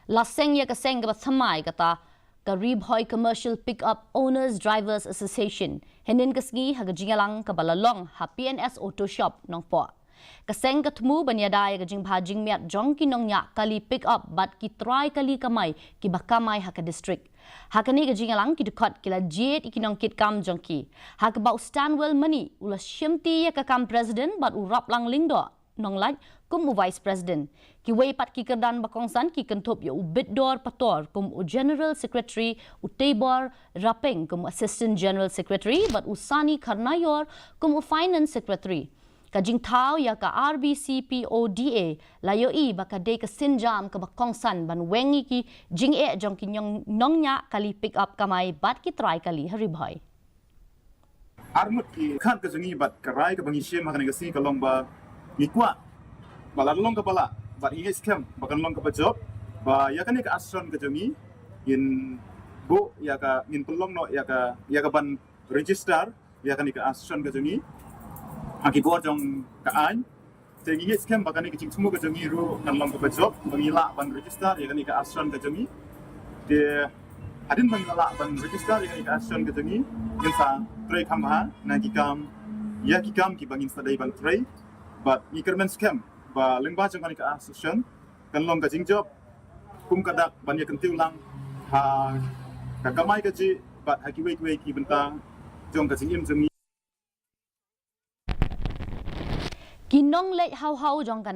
laseng ya kaseng ka thamai kata ka Bhoi Commercial Pickup Owners Drivers Association henin kasgi hagajingalang ka balalong ha PNS Auto Shop nong po. Kaseng katmu banyadaya gajing bhajing miat jong kinong nya kali pick up bat ki try kali kamay ki bakamay haka district. Hakani gajingalang ki dukot kila jet ikinong kit kam jongki. Haka bau Stanwell mani ula syemti ya ka kam president bat urap lang lingdo nong laj kum u vice president. Ki way pat ki kerdan bakongsan ki kentup ya u bidor pator kum u general secretary u tebor rapeng kum assistant general secretary bat u sani karnayor kum u finance secretary. Kajing tau ya ka RBCPODA layo i baka de ka sinjam ka bakongsan ban wengi ki jing e jong ki nong nya kali pick up kamay bat ki try kali hari Bhoi. Armut ki khan ka jungi bat karai ka bangi shem makani ka si ka long ba nikwa balalong ka pala bat hi scam bakan long ka pa job ba ya kani ka asron ka jungi in bo ya ka in pelong no ya ka ban register ya kani ka asron ka jungi haki bo jong ka an te hi scam bakan ni kicing semua ka jungi ru kan long ka pa job bangila ban register ya kani ka asron ka jungi de adin bangila ban register ya kani ka asron ka jungi yin sa tray kam ha na ki kam ya ki kam ki bangin sa dai ban tray but ni kermen scam ba lengba jong kani ka asron kan long ka jing job kum kadak ban ya kentiu lang ha ka kamai ka ji but haki wei ki bentang jong ka jing im jong Kinong late how jong kan